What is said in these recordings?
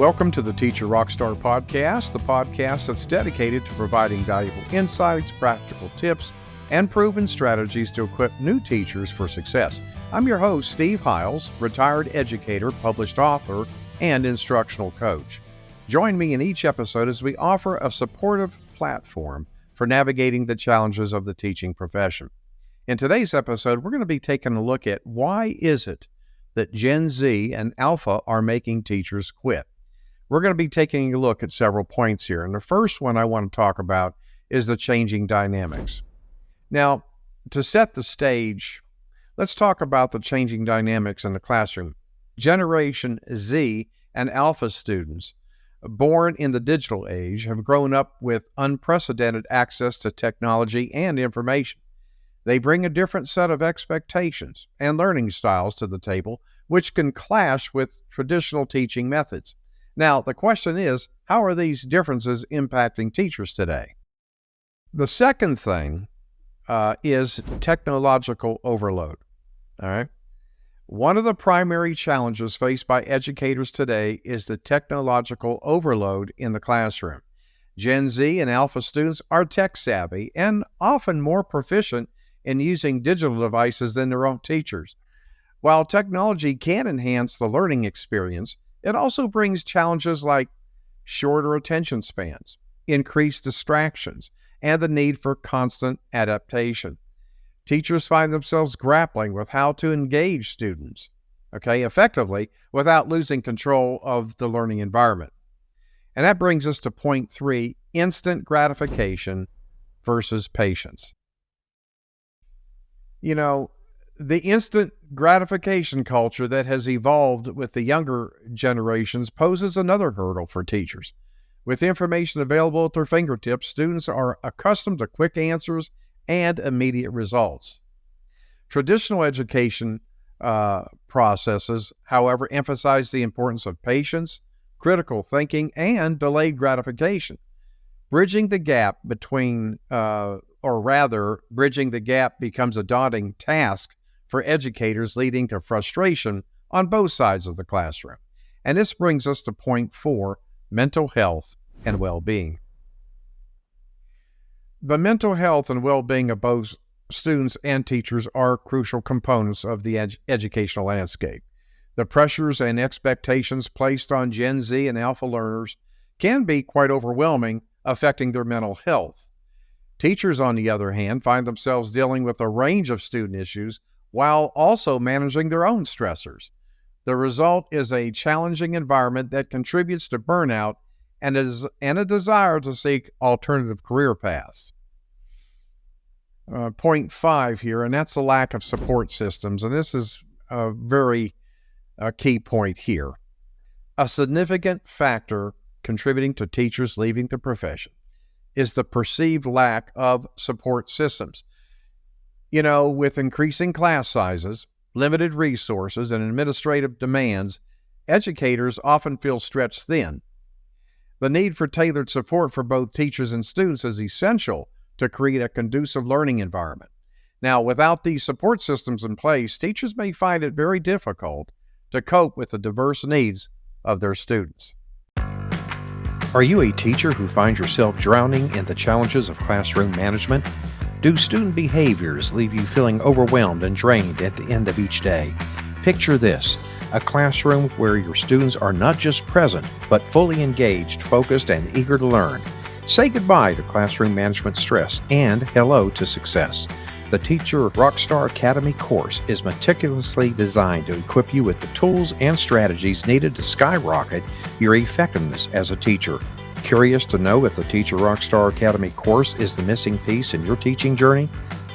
Welcome to the Teacher Rockstar Podcast, the podcast that's dedicated to providing valuable insights, practical tips, and proven strategies to equip new teachers for success. I'm your host, Steve Hiles, retired educator, published author, and instructional coach. Join me in each episode as we offer a supportive platform for navigating the challenges of the teaching profession. In today's episode, we're going to be taking a look at why is it that Gen Z and Alpha are making teachers quit. We're going to be taking a look at several points here. And the first one I want to talk about is the changing dynamics. Now, to set the stage, let's talk about the changing dynamics in the classroom. Generation Z and Alpha students, born in the digital age, have grown up with unprecedented access to technology and information. They bring a different set of expectations and learning styles to the table, which can clash with traditional teaching methods. Now, the question is, how are these differences impacting teachers today? The second thing is technological overload. All right. One of the primary challenges faced by educators today is the technological overload in the classroom. Gen Z and Alpha students are tech savvy and often more proficient in using digital devices than their own teachers. While technology can enhance the learning experience, it also brings challenges like shorter attention spans, increased distractions, and the need for constant adaptation. Teachers find themselves grappling with how to engage students, effectively without losing control of the learning environment. And that brings us to point 3, instant gratification versus patience. The instant gratification culture that has evolved with the younger generations poses another hurdle for teachers. With information available at their fingertips, students are accustomed to quick answers and immediate results. Traditional education processes, however, emphasize the importance of patience, critical thinking, and delayed gratification. Bridging the gap becomes a daunting task for educators, leading to frustration on both sides of the classroom. And this brings us to point 4, mental health and well-being. The mental health and well-being of both students and teachers are crucial components of the educational landscape. The pressures and expectations placed on Gen Z and Alpha learners can be quite overwhelming, affecting their mental health. Teachers, on the other hand, find themselves dealing with a range of student issues while also managing their own stressors. The result is a challenging environment that contributes to burnout and a desire to seek alternative career paths. Point 5 here, and that's the lack of support systems, and this is a very key point here. A significant factor contributing to teachers leaving the profession is the perceived lack of support systems. With increasing class sizes, limited resources, and administrative demands, educators often feel stretched thin. The need for tailored support for both teachers and students is essential to create a conducive learning environment. Now, without these support systems in place, teachers may find it very difficult to cope with the diverse needs of their students. Are you a teacher who finds yourself drowning in the challenges of classroom management? Do student behaviors leave you feeling overwhelmed and drained at the end of each day? Picture this, a classroom where your students are not just present, but fully engaged, focused, and eager to learn. Say goodbye to classroom management stress and hello to success. The Teacher Rockstar Academy course is meticulously designed to equip you with the tools and strategies needed to skyrocket your effectiveness as a teacher. Curious to know if the Teacher Rockstar Academy course is the missing piece in your teaching journey?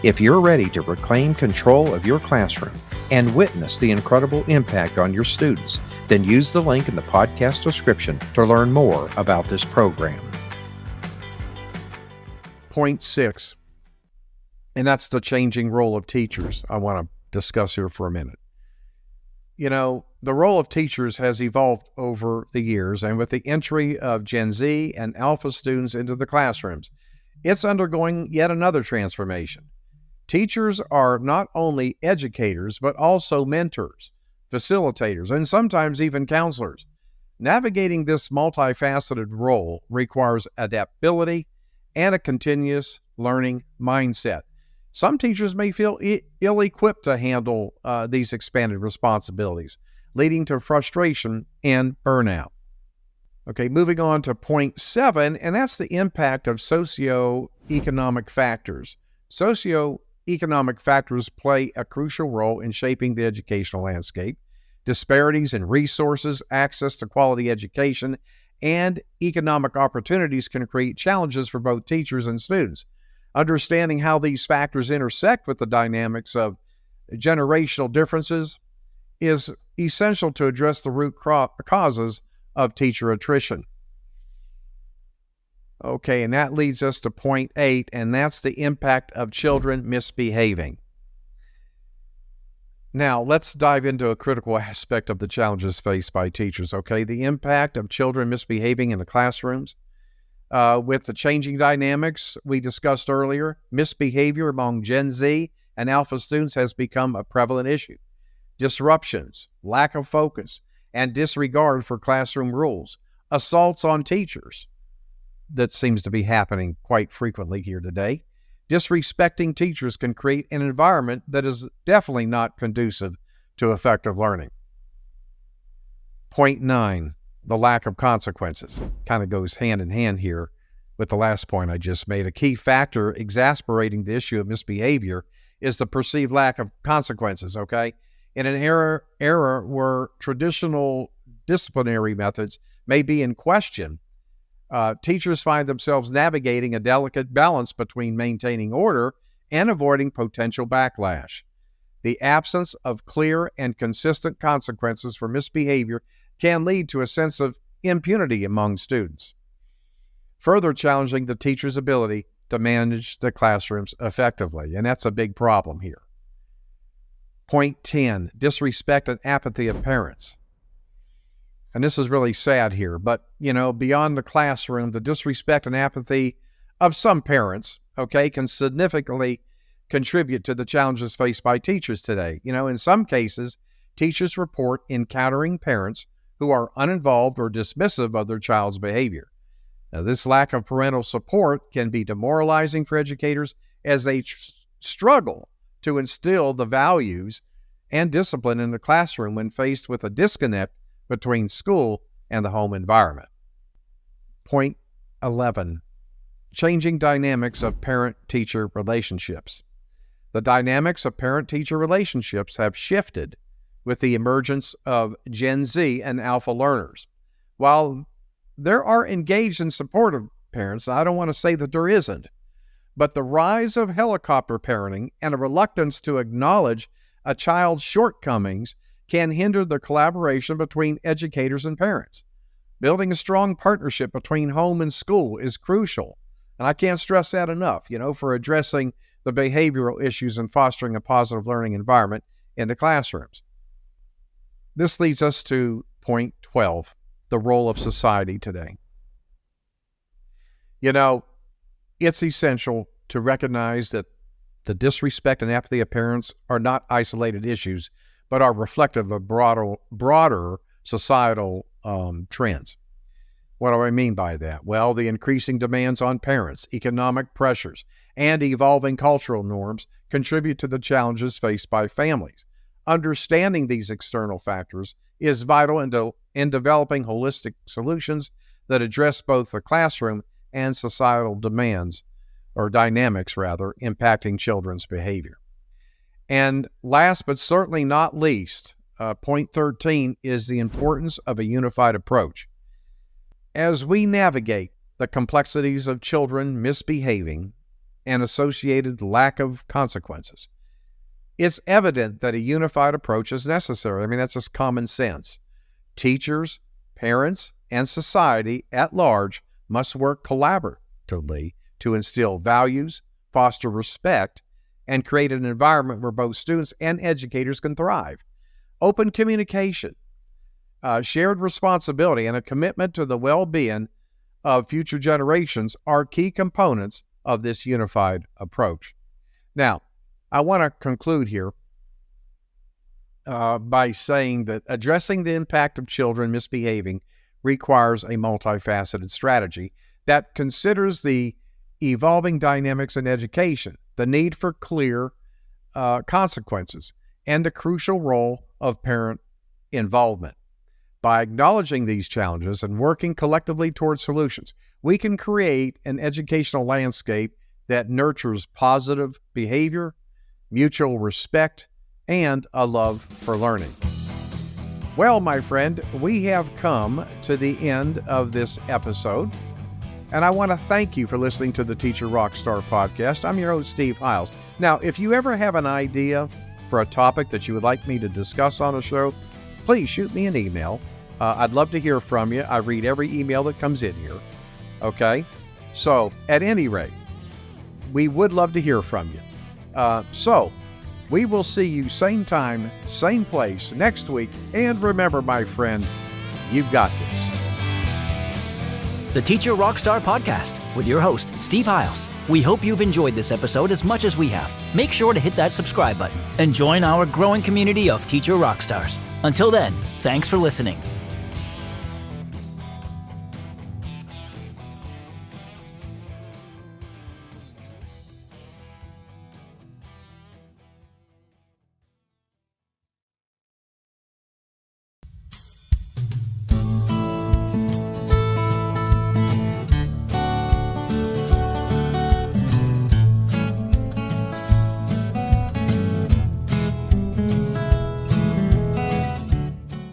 If you're ready to reclaim control of your classroom and witness the incredible impact on your students, then use the link in the podcast description to learn more about this program. Point 6, and that's the changing role of teachers I want to discuss here for a minute. The role of teachers has evolved over the years, and with the entry of Gen Z and Alpha students into the classrooms, it's undergoing yet another transformation. Teachers are not only educators, but also mentors, facilitators, and sometimes even counselors. Navigating this multifaceted role requires adaptability and a continuous learning mindset. Some teachers may feel ill-equipped to handle these expanded responsibilities, leading to frustration and burnout. Okay, moving on to point 7, and that's the impact of socioeconomic factors. Socioeconomic factors play a crucial role in shaping the educational landscape. Disparities in resources, access to quality education, and economic opportunities can create challenges for both teachers and students. Understanding how these factors intersect with the dynamics of generational differences is essential to address the root causes of teacher attrition. Okay, and that leads us to point 8, and that's the impact of children misbehaving. Now, let's dive into a critical aspect of the challenges faced by teachers, okay? The impact of children misbehaving in the classrooms. With the changing dynamics we discussed earlier, misbehavior among Gen Z and Alpha students has become a prevalent issue. Disruptions, lack of focus, and disregard for classroom rules, assaults on teachers, that seems to be happening quite frequently here today. Disrespecting teachers can create an environment that is definitely not conducive to effective learning. Point 9, the lack of consequences. Kind of goes hand in hand here with the last point I just made. A key factor exasperating the issue of misbehavior is the perceived lack of consequences, okay? In an era where traditional disciplinary methods may be in question, teachers find themselves navigating a delicate balance between maintaining order and avoiding potential backlash. The absence of clear and consistent consequences for misbehavior can lead to a sense of impunity among students, further challenging the teacher's ability to manage the classrooms effectively, and that's a big problem here. Point 10, disrespect and apathy of parents. And this is really sad here, but, beyond the classroom, the disrespect and apathy of some parents, okay, can significantly contribute to the challenges faced by teachers today. In some cases, teachers report encountering parents who are uninvolved or dismissive of their child's behavior. Now, this lack of parental support can be demoralizing for educators as they struggle to instill the values and discipline in the classroom when faced with a disconnect between school and the home environment. Point 11, changing dynamics of parent-teacher relationships. The dynamics of parent-teacher relationships have shifted with the emergence of Gen Z and Alpha learners. While there are engaged and supportive parents, I don't want to say that there isn't, but the rise of helicopter parenting and a reluctance to acknowledge a child's shortcomings can hinder the collaboration between educators and parents. Building a strong partnership between home and school is crucial, and I can't stress that enough, for addressing the behavioral issues and fostering a positive learning environment in the classrooms. This leads us to point 12, the role of society today. It's essential to recognize that the disrespect and apathy of parents are not isolated issues, but are reflective of broader societal trends. What do I mean by that? Well, the increasing demands on parents, economic pressures, and evolving cultural norms contribute to the challenges faced by families. Understanding these external factors is vital in developing holistic solutions that address both the classroom and societal demands, or dynamics rather, impacting children's behavior. And last but certainly not least, point 13 is the importance of a unified approach. As we navigate the complexities of children misbehaving and associated lack of consequences, it's evident that a unified approach is necessary. That's just common sense. Teachers, parents, and society at large must work collaboratively to instill values, foster respect, and create an environment where both students and educators can thrive. Open communication, shared responsibility, and a commitment to the well-being of future generations are key components of this unified approach. Now, I want to conclude here by saying that addressing the impact of children misbehaving requires a multifaceted strategy that considers the evolving dynamics in education, the need for clear consequences, and the crucial role of parent involvement. By acknowledging these challenges and working collectively towards solutions, we can create an educational landscape that nurtures positive behavior, mutual respect, and a love for learning. Well, my friend, we have come to the end of this episode, and I want to thank you for listening to the Teacher Rockstar podcast. I'm your host, Steve Hiles. Now, if you ever have an idea for a topic that you would like me to discuss on a show, please shoot me an email. I'd love to hear from you. I read every email that comes in here. Okay? So, at any rate, we would love to hear from you. So, we will see you same time, same place next week. And remember, my friend, you've got this. The Teacher Rockstar Podcast with your host, Steve Hiles. We hope you've enjoyed this episode as much as we have. Make sure to hit that subscribe button and join our growing community of Teacher Rockstars. Until then, thanks for listening.